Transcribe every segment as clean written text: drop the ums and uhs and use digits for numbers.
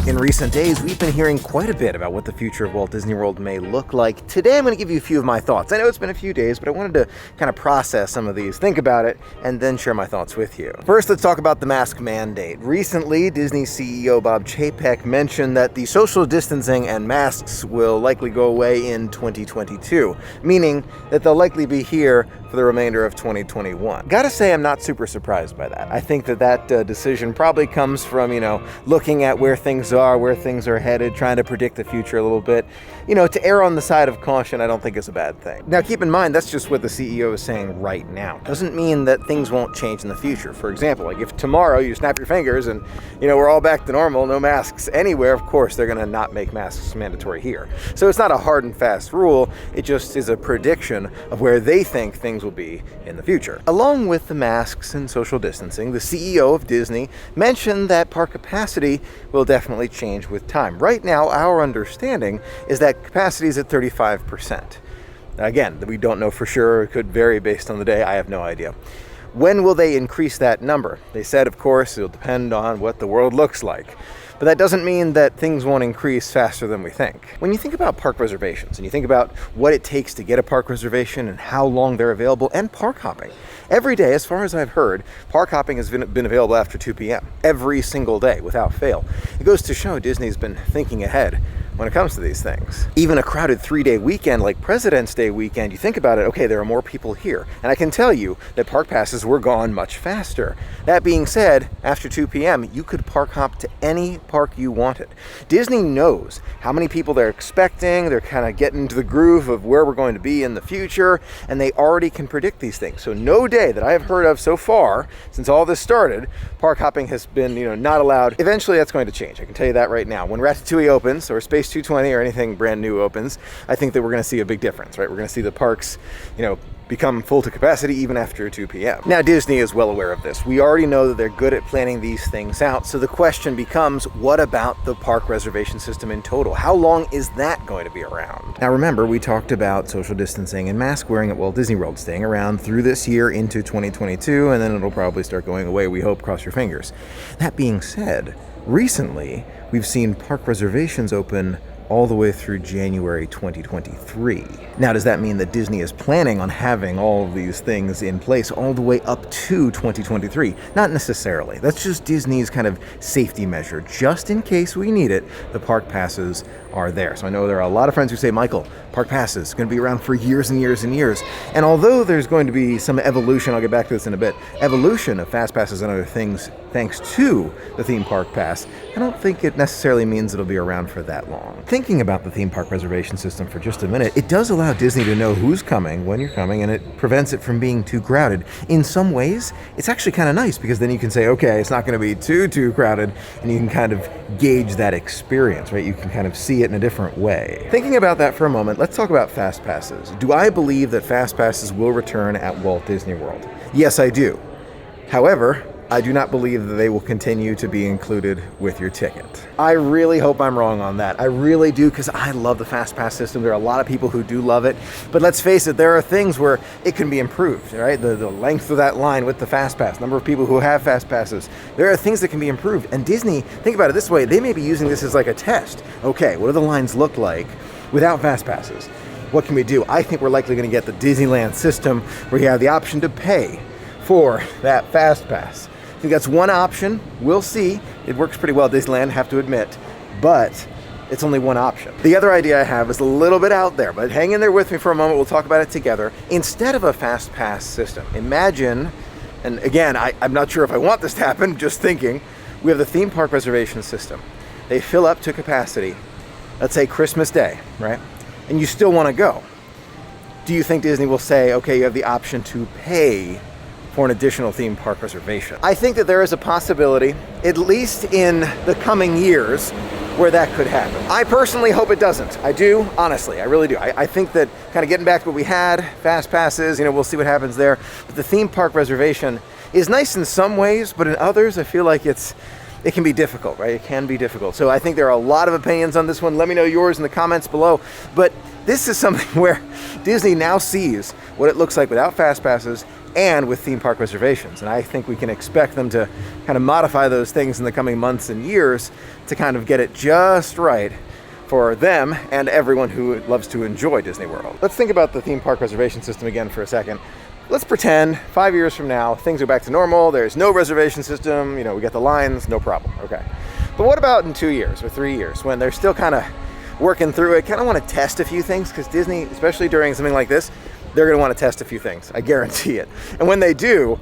In recent days, we've been hearing quite a bit about what the future of Walt Disney World may look like. Today, I'm going to give you a few of my thoughts. I know it's been a few days, but I wanted to kind of process some of these, think about it, and then share my thoughts with you. First, let's talk about the mask mandate. Recently, Disney CEO Bob Chapek mentioned that the social distancing and masks will likely go away in 2022, meaning that they'll likely be here for the remainder of 2021. Gotta say, I'm not super surprised by that. I think that decision probably comes from, looking at where things are, where things are headed, trying to predict the future a little bit. To err on the side of caution, I don't think is a bad thing. Now, keep in mind, that's just what the CEO is saying right now. Doesn't mean that things won't change in the future. For example, like if tomorrow you snap your fingers and, we're all back to normal, no masks anywhere, of course, they're gonna not make masks mandatory here. So it's not a hard and fast rule. It just is a prediction of where they think things will be in the future. Along with the masks and social distancing, the CEO of Disney mentioned that park capacity will definitely change with time. Right now, our understanding is that capacity is at 35%. Again, we don't know for sure. It could vary based on the day. I have no idea. When will they increase that number? They said, of course, it'll depend on what the world looks like. But that doesn't mean that things won't increase faster than we think. When you think about park reservations and you think about what it takes to get a park reservation and how long they're available, and park hopping, every day, as far as I've heard, park hopping has been available after 2 p.m. every single day without fail. It goes to show Disney's been thinking ahead when it comes to these things. Even a crowded 3-day weekend like President's Day weekend, you think about it, okay, there are more people here. And I can tell you that park passes were gone much faster. That being said, after 2 p.m., you could park hop to any park you wanted. Disney knows how many people they're expecting. They're kind of getting into the groove of where we're going to be in the future, and they already can predict these things. So no day that I have heard of so far, since all this started, park hopping has been, not allowed. Eventually that's going to change. I can tell you that right now. When Ratatouille opens, or Space 220 or anything brand new opens, I think that we're going to see a big difference, right? We're going to see the parks, become full to capacity even after 2 p.m. Now, Disney is well aware of this. We already know that they're good at planning these things out. So the question becomes, what about the park reservation system in total? How long is that going to be around? Now, remember, we talked about social distancing and mask wearing at Walt Disney World staying around through this year into 2022, and then it'll probably start going away, we hope, cross your fingers. That being said, recently, we've seen park reservations open all the way through January 2023. Now, does that mean that Disney is planning on having all of these things in place all the way up to 2023? Not necessarily. That's just Disney's kind of safety measure. Just in case we need it, the park passes are there. So I know there are a lot of friends who say, Michael, park passes going to be around for years and years and years. And although there's going to be some evolution, I'll get back to this in a bit, evolution of fast passes and other things thanks to the theme park pass, I don't think it necessarily means it'll be around for that long. Thinking about the theme park reservation system for just a minute, it does allow Disney to know who's coming, when you're coming, and it prevents it from being too crowded. In some ways, it's actually kind of nice because then you can say, okay, it's not going to be too crowded, and you can kind of gauge that experience, right? You can kind of see it in a different way. Thinking about that for a moment, let's talk about fast passes. Do I believe that fast passes will return at Walt Disney World? Yes, I do. However, I do not believe that they will continue to be included with your ticket. I really hope I'm wrong on that. I really do, because I love the Fast Pass system. There are a lot of people who do love it. But let's face it, there are things where it can be improved, right? The length of that line with the Fast Pass, number of people who have Fast Passes. There are things that can be improved. And Disney, think about it this way, they may be using this as like a test. Okay, what do the lines look like without Fast Passes? What can we do? I think we're likely going to get the Disneyland system where you have the option to pay for that Fast Pass. I think that's one option. We'll see. It works pretty well at Disneyland, have to admit, but it's only one option. The other idea I have is a little bit out there, but hang in there with me for a moment. We'll talk about it together. Instead of a fast pass system, imagine, and again, I'm not sure if I want this to happen, just thinking, we have the theme park reservation system. They fill up to capacity, let's say Christmas Day, right? And you still want to go. Do you think Disney will say, okay, you have the option to pay for an additional theme park reservation? I think that there is a possibility, at least in the coming years, where that could happen. I personally hope it doesn't. I do, honestly, I really do. I think that kind of getting back to what we had, fast passes, we'll see what happens there. But the theme park reservation is nice in some ways, but in others, I feel like it can be difficult, right? It can be difficult. So I think there are a lot of opinions on this one. Let me know yours in the comments below. But this is something where Disney now sees what it looks like without fast passes and with theme park reservations. And I think we can expect them to kind of modify those things in the coming months and years to kind of get it just right for them and everyone who loves to enjoy Disney World. Let's think about the theme park reservation system again for a second. Let's pretend 5 years from now, things are back to normal, there's no reservation system, you know, we get the lines, no problem, okay. But what about in 2 years or 3 years when they're still kind of working through it, kind of want to test a few things, because Disney, especially during something like this, they're going to want to test a few things, I guarantee it. And when they do,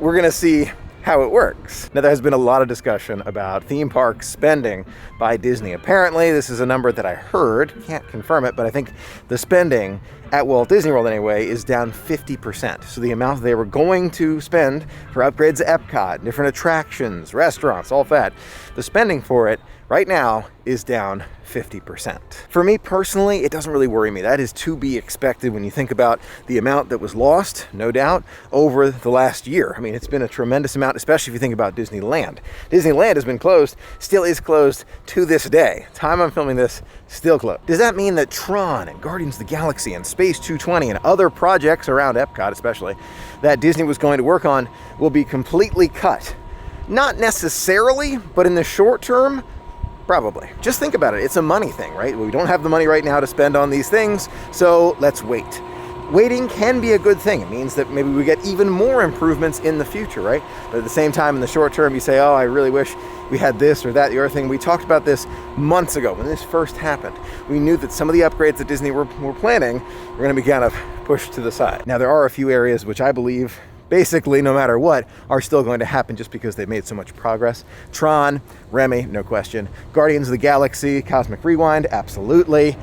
we're going to see how it works. Now, there has been a lot of discussion about theme park spending by Disney. Apparently, this is a number that I heard, can't confirm it, but I think the spending at Walt Disney World anyway is down 50%. So the amount they were going to spend for upgrades at Epcot, different attractions, restaurants, all that, the spending for it right now is down 50%. For me personally, it doesn't really worry me. That is to be expected when you think about the amount that was lost, no doubt, over the last year. I mean, it's been a tremendous amount, especially if you think about Disneyland. Disneyland has been closed, still is closed to this day. Time I'm filming this, still closed. Does that mean that Tron and Guardians of the Galaxy and Space 220 and other projects around Epcot especially that Disney was going to work on will be completely cut? Not necessarily, but in the short term, probably. Just think about it. It's a money thing, right? We don't have the money right now to spend on these things, so let's wait. Waiting can be a good thing. It means that maybe we get even more improvements in the future, right? But at the same time, in the short term, you say, oh, I really wish we had this or that, the other thing. We talked about this months ago when this first happened. We knew that some of the upgrades that Disney were planning were going to be kind of pushed to the side. Now, there are a few areas which I believe basically, no matter what, are still going to happen just because they've made so much progress. Tron, Remy, no question. Guardians of the Galaxy, Cosmic Rewind, absolutely.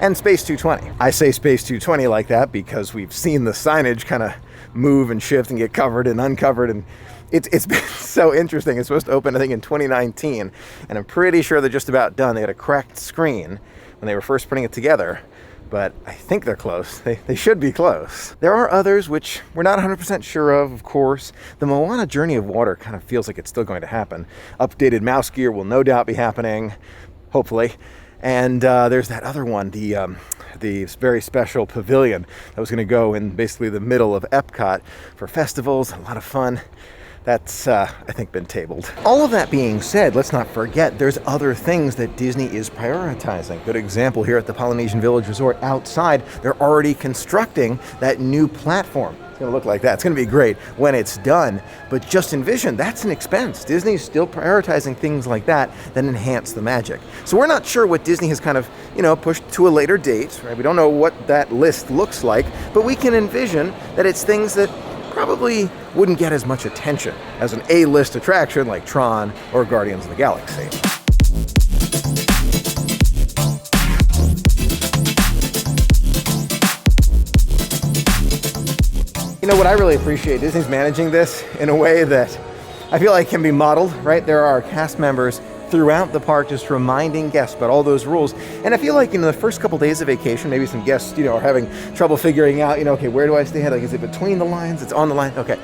And Space 220. I say Space 220 like that because we've seen the signage kind of move and shift and get covered and uncovered, and it's been so interesting. It's supposed to open, I think, in 2019, and I'm pretty sure they're just about done. They had a cracked screen when they were first putting it together, but I think they're close. They should be close. There are others which we're not 100% sure of course. The Moana Journey of Water kind of feels like it's still going to happen. Updated mouse gear will no doubt be happening, hopefully. And there's that other one, the very special pavilion that was going to go in basically the middle of Epcot for festivals, a lot of fun. That's, I think, been tabled. All of that being said, let's not forget there's other things that Disney is prioritizing. Good example here at the Polynesian Village Resort outside, they're already constructing that new platform. It's gonna look like that. It's gonna be great when it's done, but just envision, that's an expense. Disney's still prioritizing things like that enhance the magic. So we're not sure what Disney has kind of, pushed to a later date, right? We don't know what that list looks like, but we can envision that it's things that probably wouldn't get as much attention as an A-list attraction like Tron or Guardians of the Galaxy. You know what I really appreciate? Disney's managing this in a way that I feel like can be modeled, right? There are cast members throughout the park just reminding guests about all those rules. And I feel like the first couple days of vacation, maybe some guests, are having trouble figuring out, okay, where do I stay? Like, is it between the lines? It's on the line? Okay.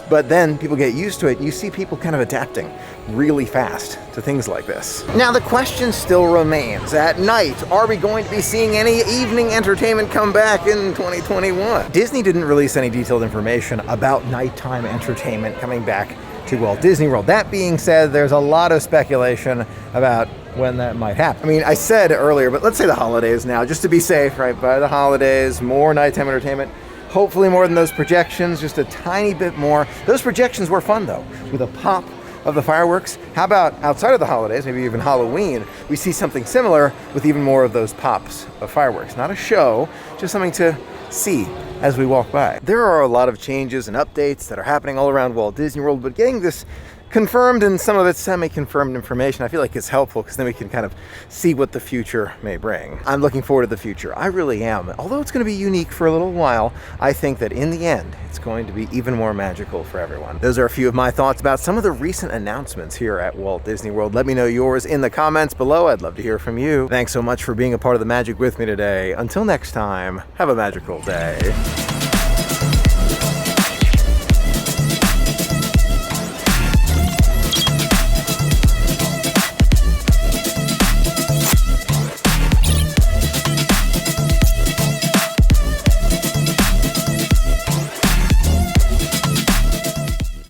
But then people get used to it. You see people kind of adapting really fast to things like this. Now, the question still remains. At night, are we going to be seeing any evening entertainment come back in 2021? Disney didn't release any detailed information about nighttime entertainment coming back to Walt Disney World. That being said, there's a lot of speculation about when that might happen. I mean, I said earlier, but let's say the holidays now, just to be safe, right? By the holidays, more nighttime entertainment. Hopefully more than those projections, just a tiny bit more. Those projections were fun though, with a pop of the fireworks. How about outside of the holidays, maybe even Halloween, we see something similar with even more of those pops of fireworks. Not a show, just something to see as we walk by. There are a lot of changes and updates that are happening all around Walt Disney World, but getting this confirmed and some of it's semi-confirmed information, I feel like it's helpful because then we can kind of see what the future may bring. I'm looking forward to the future. I really am. Although it's going to be unique for a little while, I think that in the end, it's going to be even more magical for everyone. Those are a few of my thoughts about some of the recent announcements here at Walt Disney World. Let me know yours in the comments below. I'd love to hear from you. Thanks so much for being a part of the magic with me today. Until next time, have a magical day.